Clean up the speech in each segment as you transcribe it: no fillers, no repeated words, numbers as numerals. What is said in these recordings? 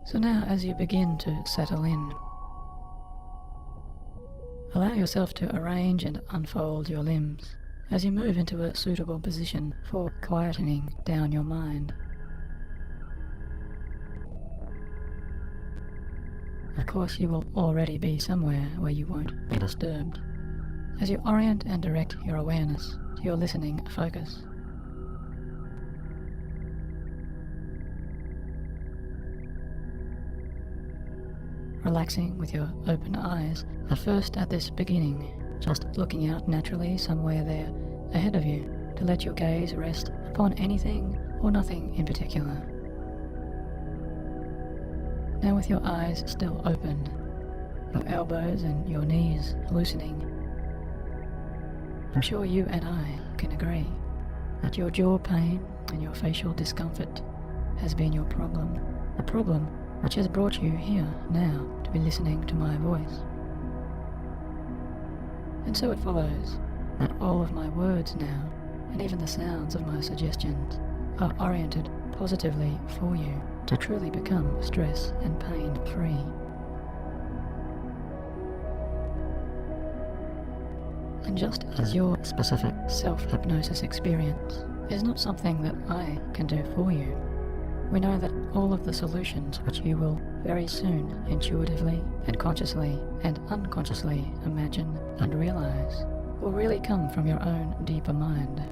So now, as you begin to settle in, allow yourself to arrange and unfold your limbs as you move into a suitable position for quietening down your mind. Of course, you will already be somewhere where you won't be disturbed, as you orient and direct your awareness to your listening focus. Relaxing with your open eyes, at first at this beginning, just looking out naturally somewhere there ahead of you to let your gaze rest upon anything or nothing in particular. Now with your eyes still open, your elbows and your knees loosening, I'm sure you and I can agree that your jaw pain and your facial discomfort has been your problem, a problem which has brought you here now to be listening to my voice. And so it follows that all of my words now, and even the sounds of my suggestions, are oriented positively for you to truly become stress and pain free. And just as your specific self-hypnosis experience is not something that I can do for you, we know that all of the solutions which you will very soon intuitively and consciously and unconsciously imagine and realize will really come from your own deeper mind.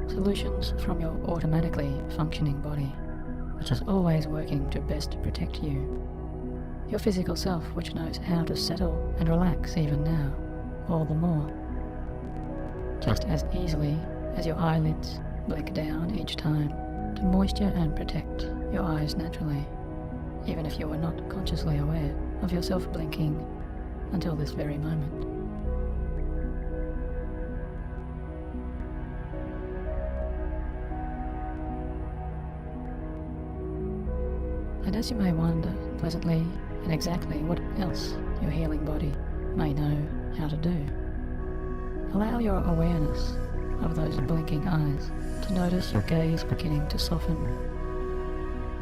Solutions from your automatically functioning body, which is always working to best protect you. Your physical self, which knows how to settle and relax even now, all the more. Just as easily as your eyelids blink down each time to moisture and protect your eyes naturally, even if you were not consciously aware of yourself blinking until this very moment. And as you may wonder pleasantly and exactly what else your healing body may know how to do, allow your awareness of those blinking eyes to notice your gaze beginning to soften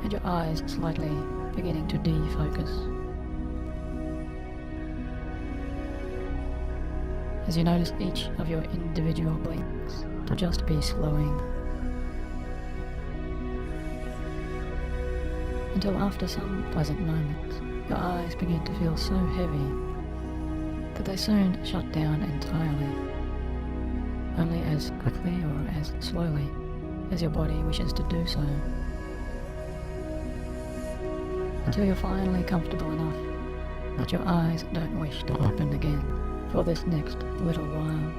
and your eyes slightly beginning to defocus. As you notice each of your individual blinks to just be slowing, until after some pleasant moments your eyes begin to feel so heavy that they soon shut down entirely, only as quickly or as slowly as your body wishes to do so, until you're finally comfortable enough that your eyes don't wish to open again for this next little while.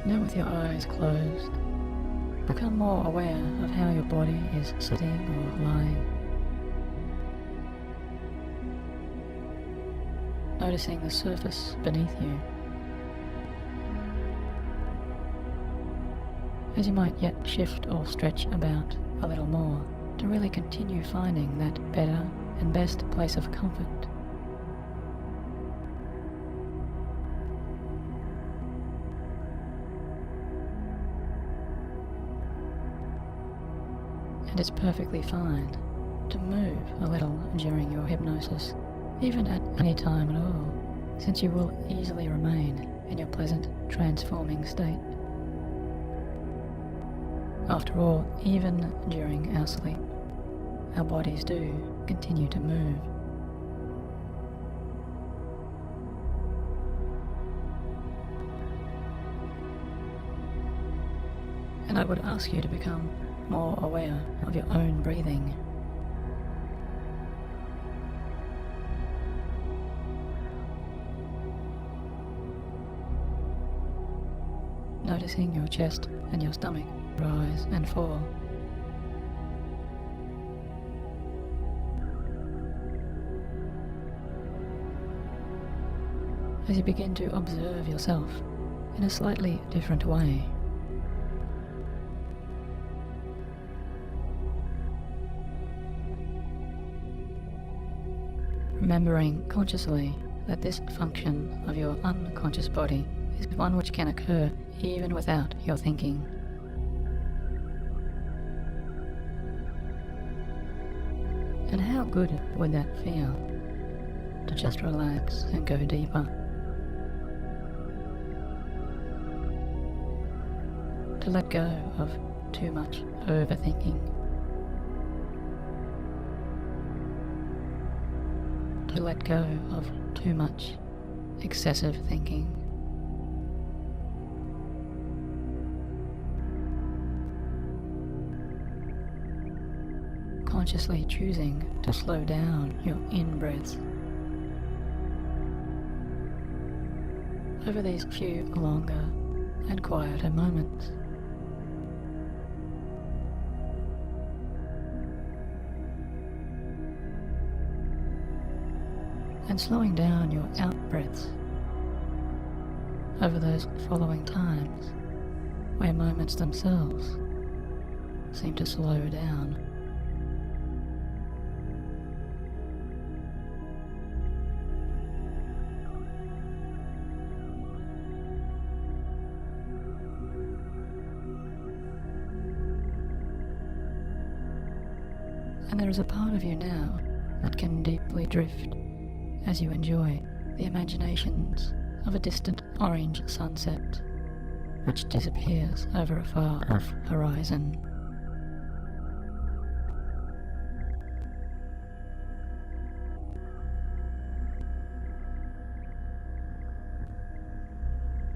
Now with your eyes closed, become more aware of how your body is sitting or lying. Noticing the surface beneath you. As you might yet shift or stretch about a little more to really continue finding that better and best place of comfort. And it's perfectly fine to move a little during your hypnosis, even at any time at all, since you will easily remain in your pleasant, transforming state. After all, even during our sleep, our bodies do continue to move. And I would ask you to become more aware of your own breathing. Noticing your chest and your stomach rise and fall. As you begin to observe yourself in a slightly different way. remembering consciously that this function of your unconscious body is one which can occur even without your thinking. And how good would that feel, to just relax and go deeper? To let go of too much overthinking. To let go of too much excessive thinking. Consciously choosing to slow down your in-breaths. Over these few longer and quieter moments. And slowing down your out-breaths over those following times where moments themselves seem to slow down. And there is a part of you now that can deeply drift as you enjoy the imaginations of a distant orange sunset which disappears over a far-off horizon.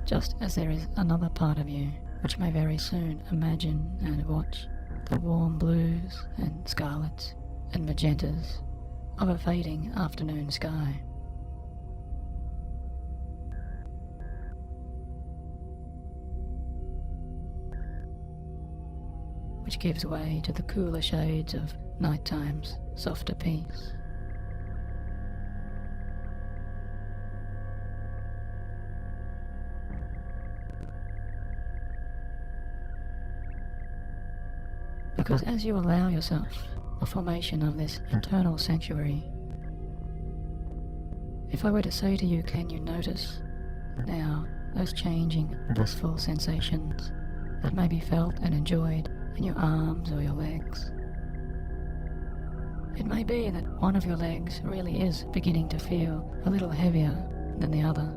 Just as there is another part of you which may very soon imagine and watch the warm blues and scarlets and magentas of a fading afternoon sky. Which gives way to the cooler shades of nighttime's softer peace. Because as you allow yourself the formation of this internal sanctuary, if I were to say to you, can you notice now those changing blissful sensations that may be felt and enjoyed in your arms or your legs? It may be that one of your legs really is beginning to feel a little heavier than the other.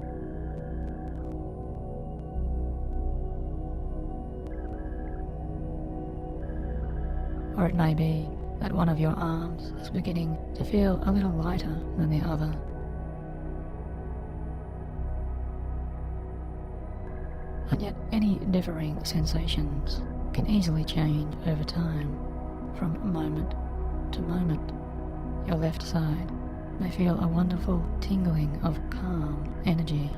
Or it may be that one of your arms is beginning to feel a little lighter than the other. And yet any differing sensations can easily change over time, from moment to moment. Your left side may feel a wonderful tingling of calm energy,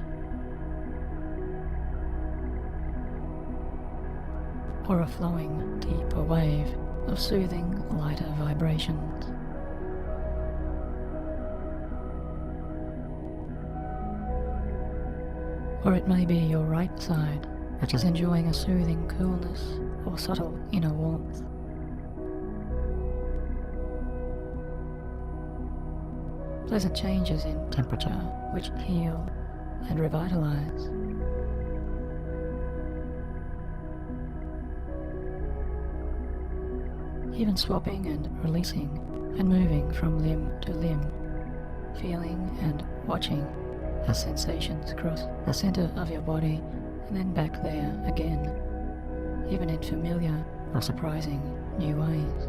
or a flowing deeper wave of soothing lighter vibrations. Or it may be your right side which is enjoying a soothing coolness or subtle inner warmth. Pleasant changes in temperature which heal and revitalize. Even swapping and releasing and moving from limb to limb, feeling and watching as sensations cross the center of your body and then back there again, even in familiar or surprising new ways.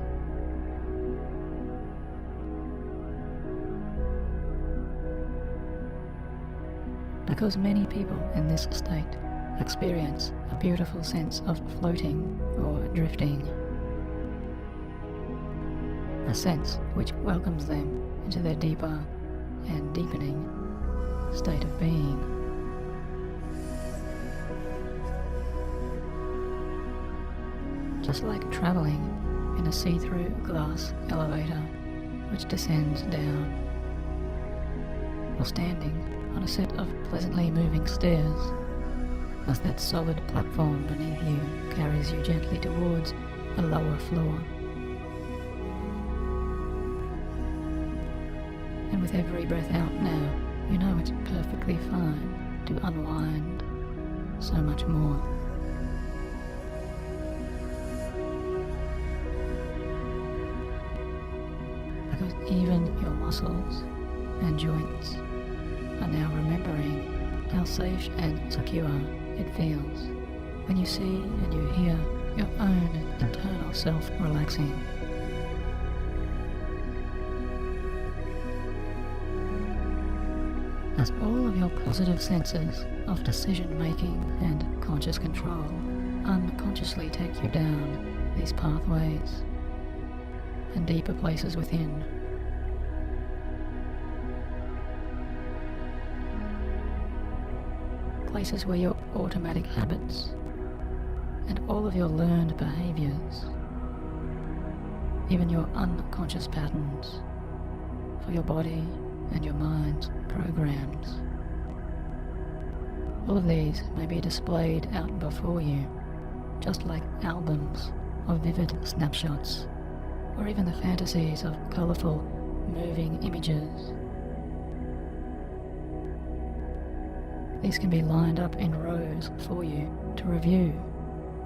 Because many people in this state experience a beautiful sense of floating or drifting, a sense which welcomes them into their deeper and deepening state of being. Just like traveling in a see-through glass elevator which descends down, or standing on a set of pleasantly moving stairs as that solid platform beneath you carries you gently towards a lower floor. And with every breath out now, you know it's perfectly fine to unwind so much more. Because even your muscles and joints are now remembering how safe and secure it feels when you see and you hear your own internal self relaxing. As all of your positive senses of decision making and conscious control unconsciously take you down these pathways and deeper places within. Places where your automatic habits and all of your learned behaviors, even your unconscious patterns for your body and your mind's programs, all of these may be displayed out before you, just like albums of vivid snapshots, or even the fantasies of colourful, moving images. These can be lined up in rows for you to review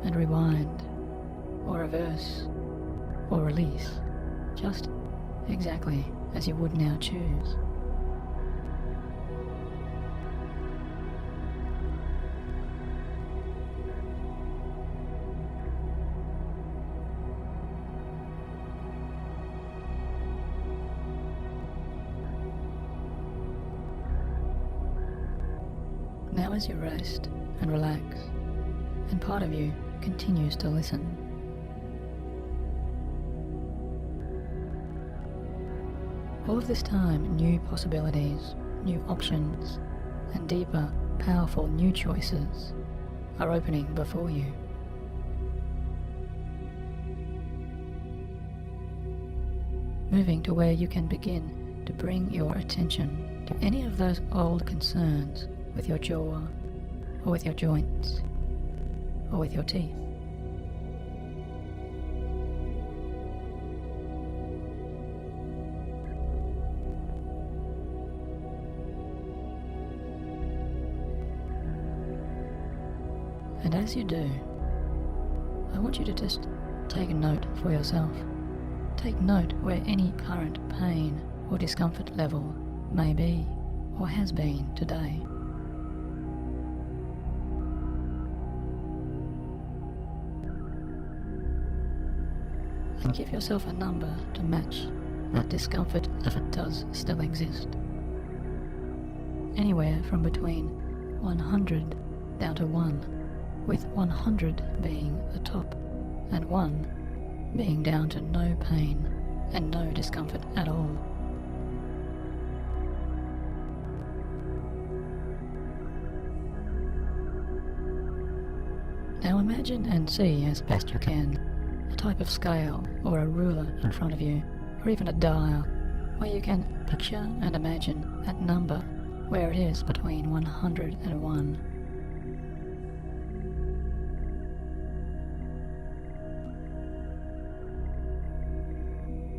and rewind, or reverse, or release, just exactly as you would now choose. Now as you rest and relax, and part of you continues to listen, all of this time new possibilities, new options, and deeper, powerful new choices are opening before you. Moving to where you can begin to bring your attention to any of those old concerns with your jaw, or with your joints, or with your teeth. And as you do, I want you to just take a note for yourself. Take note where any current pain or discomfort level may be or has been today. And give yourself a number to match that discomfort if it does still exist. Anywhere from between 100 down to 1, with 100 being the top and 1 being down to no pain and no discomfort at all. Now imagine and see as best you can a type of scale or a ruler in front of you, or even a dial, where you can picture and imagine that number where it is between 100 and 1.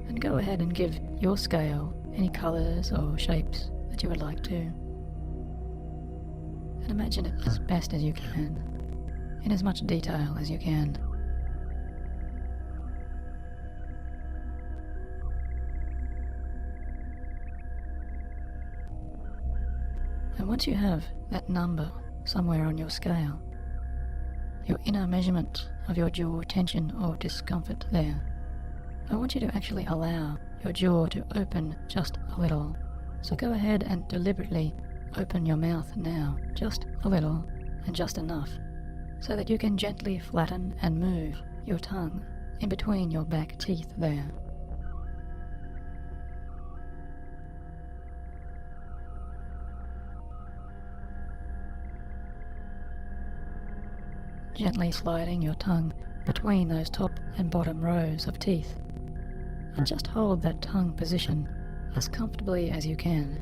And go ahead and give your scale any colours or shapes that you would like to. And imagine it as best as you can, in as much detail as you can. And once you have that number somewhere on your scale, your inner measurement of your jaw tension or discomfort there, I want you to actually allow your jaw to open just a little. So go ahead and deliberately open your mouth now, just a little and just enough, so that you can gently flatten and move your tongue in between your back teeth there. Gently sliding your tongue between those top and bottom rows of teeth, and just hold that tongue position as comfortably as you can.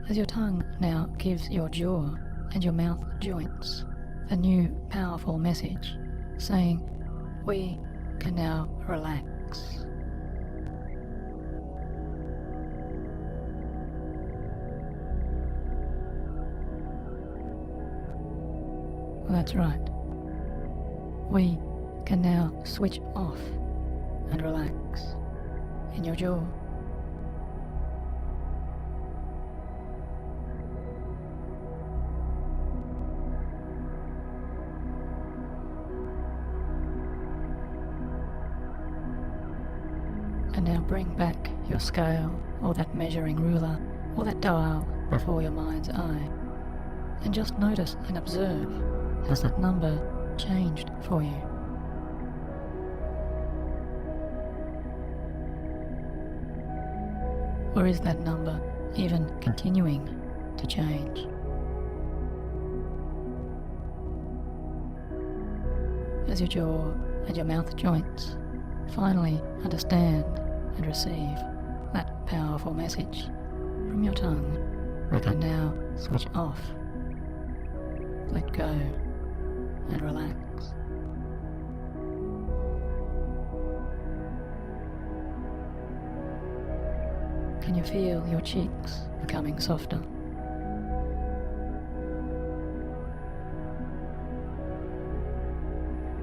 As your tongue now gives your jaw and your mouth joints a new powerful message saying, we can now relax. That's right. We can now switch off and relax in your jaw. And now bring back your scale, or that measuring ruler, or that dial before your mind's eye, and just notice and observe, has that number changed for you? Or is that number even continuing to change? As your jaw and your mouth joints finally understand and receive that powerful message from your tongue, we can now switch off, let go, and relax. Can you feel your cheeks becoming softer?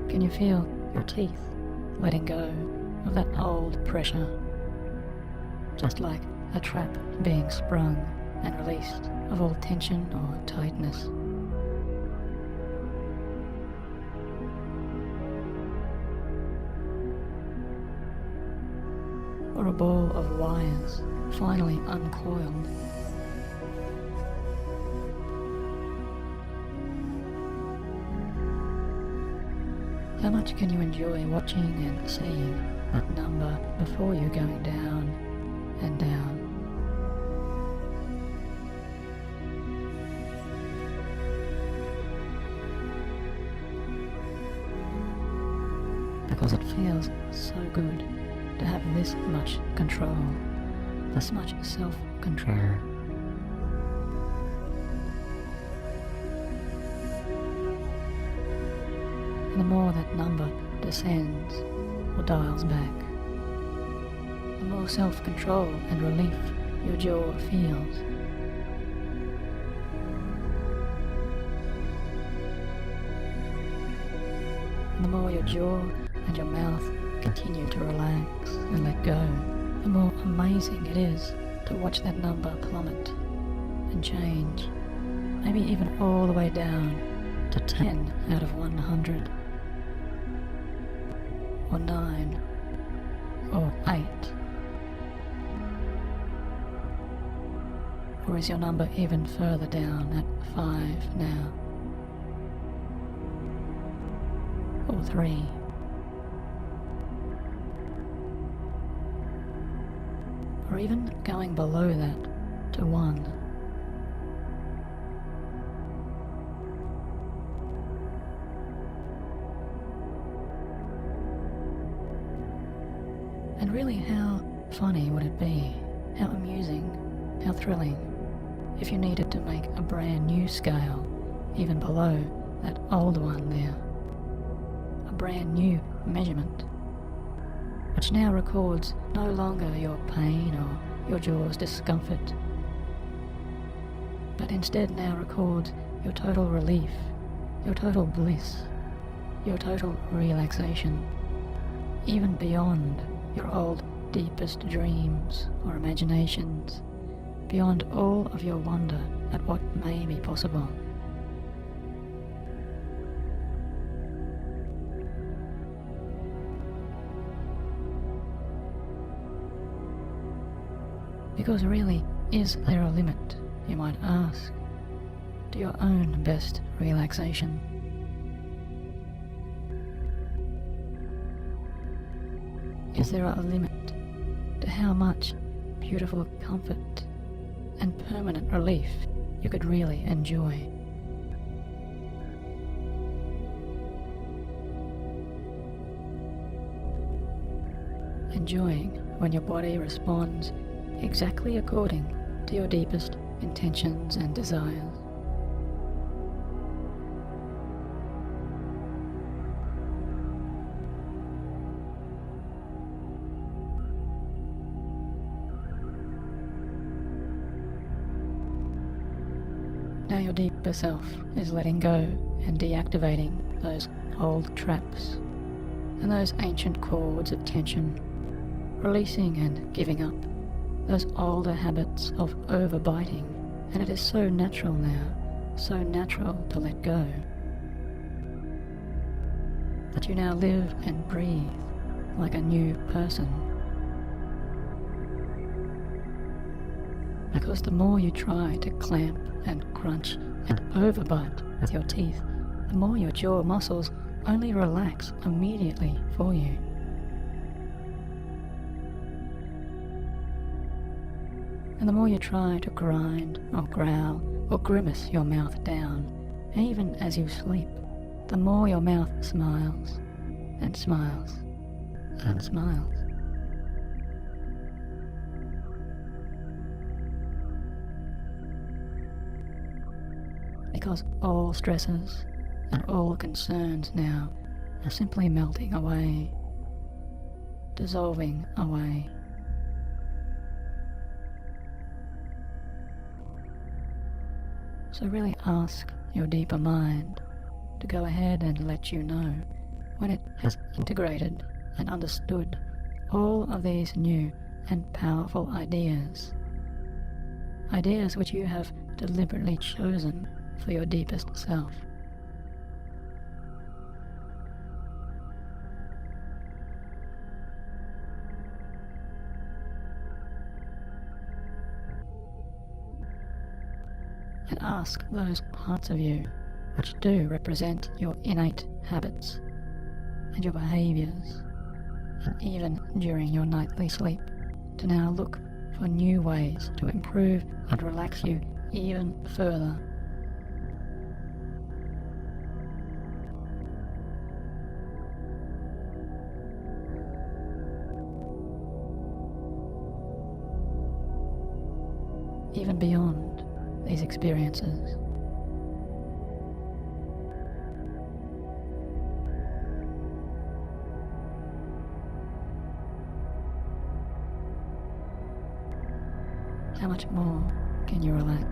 Can you feel your teeth letting go of that old pressure, just like a trap being sprung and released of all tension or tightness? Or a ball of wires finally uncoiled? How much can you enjoy watching and seeing that number before you going down and down? Because it feels so good to have this much control, this much self-control. And the more that number descends or dials back, the more self-control and relief your jaw feels. And the more your jaw and your mouth continue to relax and let go, the more amazing it is to watch that number plummet and change, maybe even all the way down to 10 out of 100, or 9, or 8. Or is your number even further down at 5 now? Or 3? Or even going below that to 1? And really, how funny would it be, how amusing, how thrilling, if you needed to make a brand new scale, even below that old one there, a brand new measurement, which now records no longer your pain or your jaw's discomfort, but instead now records your total relief, your total bliss, your total relaxation, even beyond your old deepest dreams or imaginations, beyond all of your wonder at what may be possible. Because really, is there a limit, you might ask, to your own best relaxation? Is there a limit to how much beautiful comfort and permanent relief you could really enjoy? Enjoying when your body responds exactly according to your deepest intentions and desires. Now your deeper self is letting go and deactivating those old traps and those ancient cords of tension, releasing and giving up those older habits of overbiting. And it is so natural now, so natural to let go, that you now live and breathe like a new person. Because the more you try to clamp and crunch and overbite with your teeth, the more your jaw muscles only relax immediately for you. And the more you try to grind or growl or grimace your mouth down, even as you sleep, the more your mouth smiles and smiles and smiles. Because all stresses and all concerns now are simply melting away, dissolving away. So really ask your deeper mind to go ahead and let you know when it has integrated and understood all of these new and powerful ideas. Ideas which you have deliberately chosen for your deepest self. And ask those parts of you which do represent your innate habits and your behaviors, and even during your nightly sleep, to now look for new ways to improve and relax you even further. Even beyond these experiences. How much more can you relax?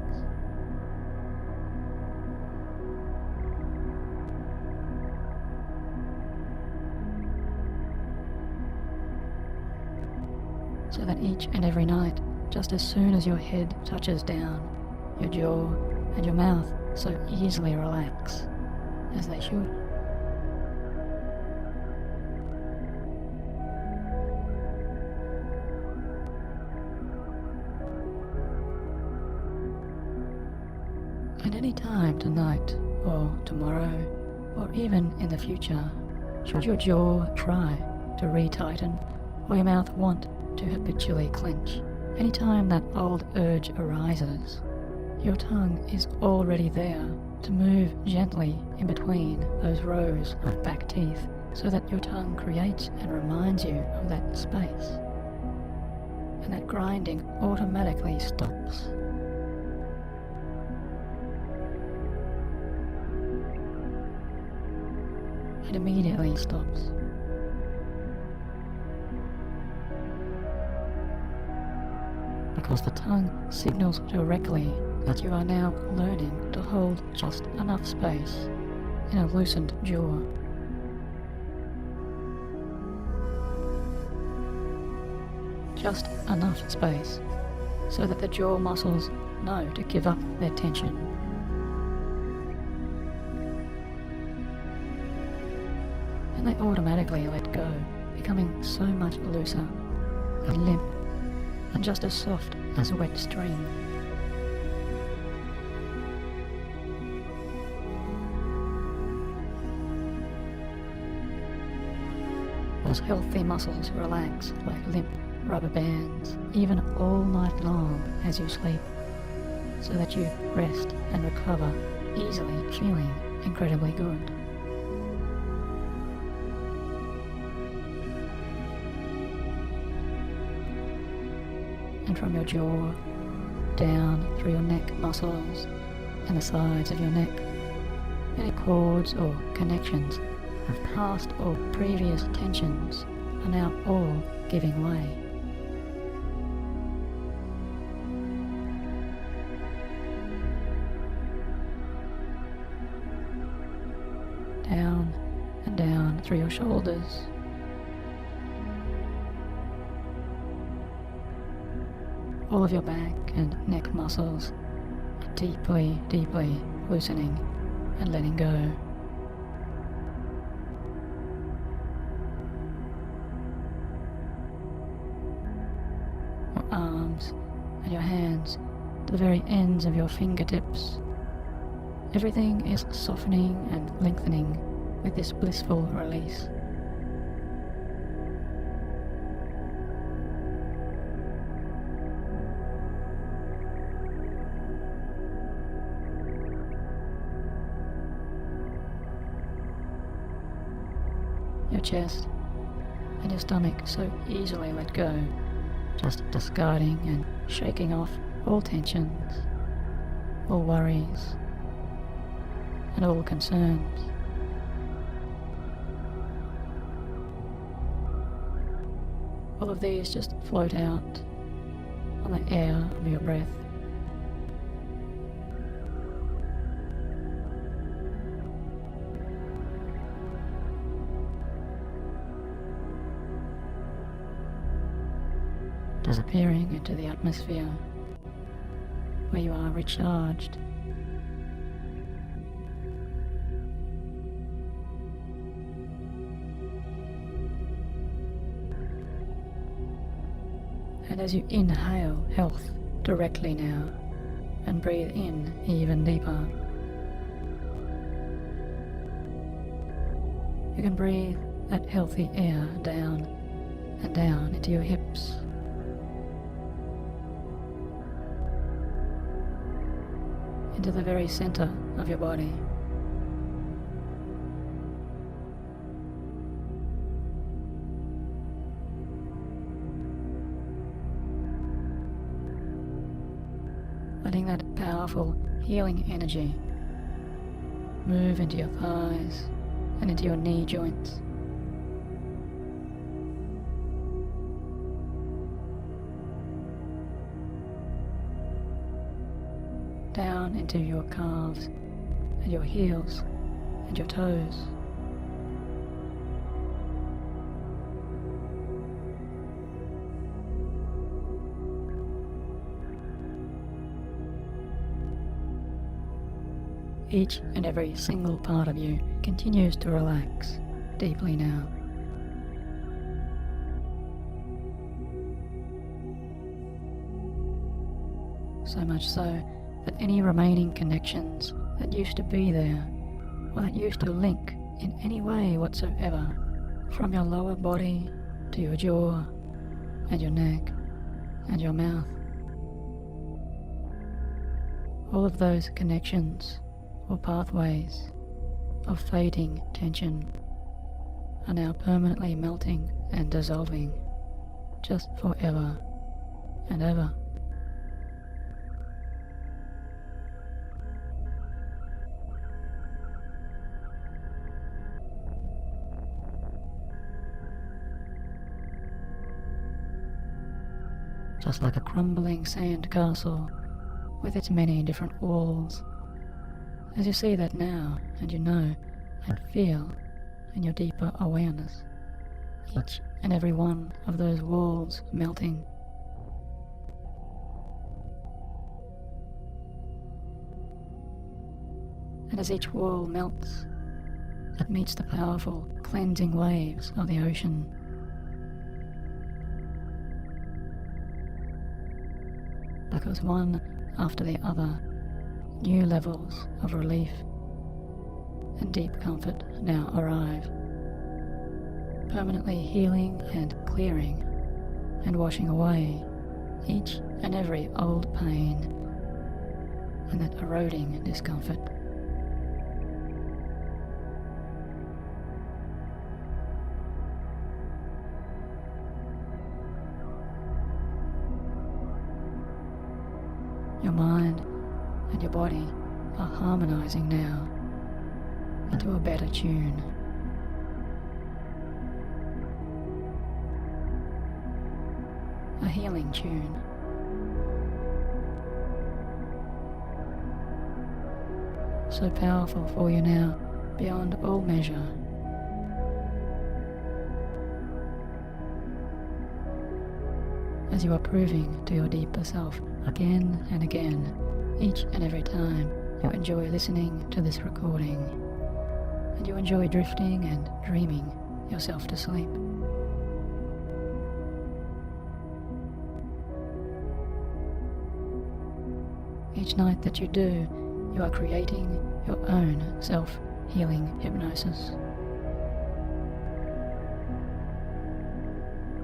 So that each and every night, just as soon as your head touches down, your jaw and your mouth so easily relax, as they should. And any time tonight, or tomorrow, or even in the future, should your jaw try to retighten, or your mouth want to habitually clench, any time that old urge arises, your tongue is already there to move gently in between those rows of back teeth, so that your tongue creates and reminds you of that space. And that grinding automatically stops. It immediately stops. Because the tongue signals directly that you are now learning to hold just enough space in a loosened jaw. Just enough space so that the jaw muscles know to give up their tension. And they automatically let go, becoming so much looser and limp and just as soft as a wet string. Those healthy muscles relax like limp rubber bands, even all night long as you sleep, so that you rest and recover easily, feeling incredibly good. And from your jaw, down through your neck muscles and the sides of your neck, any cords or connections of past or previous tensions are now all giving way. through your shoulders, all of your back and neck muscles are deeply, deeply loosening and letting go. Your arms and your hands to the very ends of your fingertips. Everything is softening and lengthening with this blissful release. Your chest and your stomach so easily let go, just discarding and shaking off all tensions, all worries, and all concerns. All of these just float out on the air of your breath. Disappearing into the atmosphere where you are recharged. And as you inhale health directly now and breathe in even deeper, you can breathe that healthy air down and down into your hips, into the very center of your body. Letting that powerful healing energy move into your thighs and into your knee joints. Down into your calves and your heels and your toes. Each and every single part of you continues to relax deeply now. So much so that any remaining connections that used to be there, or that used to link in any way whatsoever, from your lower body to your jaw and your neck and your mouth, all of those connections or pathways of fading tension are now permanently melting and dissolving, just forever and ever. Just like a crumbling sand castle with its many different walls. As you see that now, and you know and feel in your deeper awareness, each and every one of those walls melting. And as each wall melts, it meets the powerful cleansing waves of the ocean. Because one after the other, new levels of relief and deep comfort now arrive, permanently healing and clearing and washing away each and every old pain and that eroding discomfort. Your mind and your body are harmonizing now into a better tune. A healing tune. So powerful for you now, beyond all measure. as you are proving to your deeper self again and again, each and every time you enjoy listening to this recording, and you enjoy drifting and dreaming yourself to sleep. Each night that you do, you are creating your own self-healing hypnosis.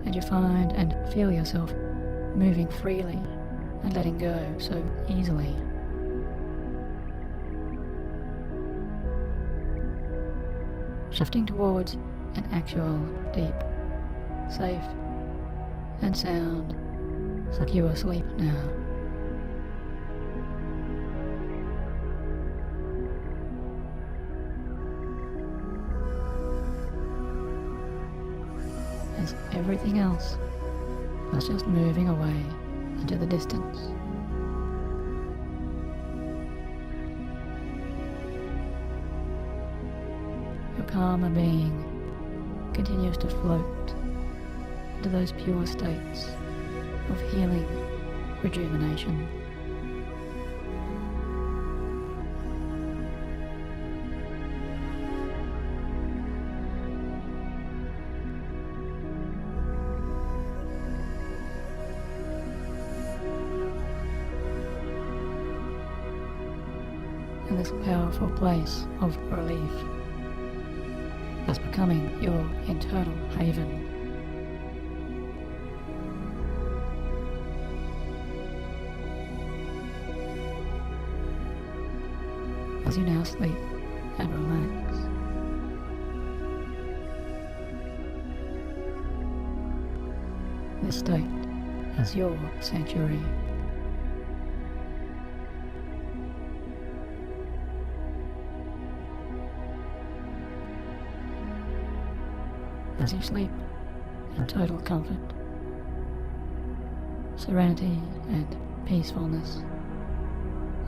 And you find and feel yourself moving freely and letting go so easily. Shifting towards an actual, deep, safe, and sound, secure sleep now. As everything else was just moving away into the distance. Your calmer being continues to float into those pure states of healing, rejuvenation. In this powerful place of relief, as becoming your internal haven. As you now sleep and relax, this state is your sanctuary. As you sleep in total comfort, serenity and peacefulness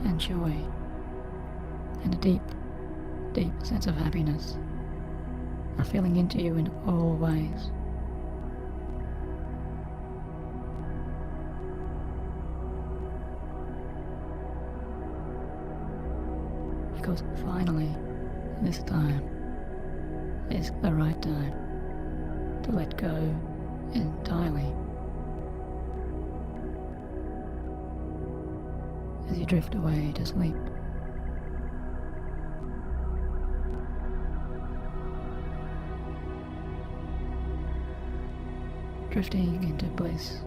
and joy and a deep, deep sense of happiness are filling into you in all ways. Because finally, this time is the right time to let go entirely. As you drift away to sleep. Drifting into bliss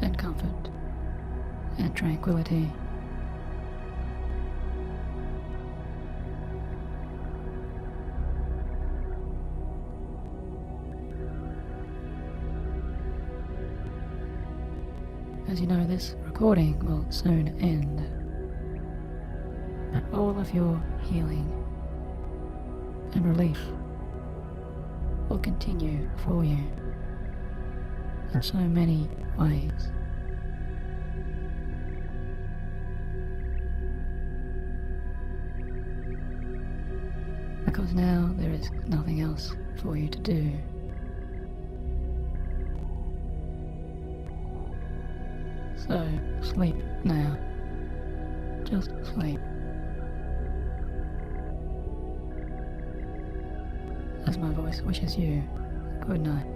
and comfort and tranquility. As you know, this recording will soon end, but all of your healing and relief will continue for you in so many ways. Because now there is nothing else for you to do. So, sleep now. Just sleep. As my voice wishes you good night.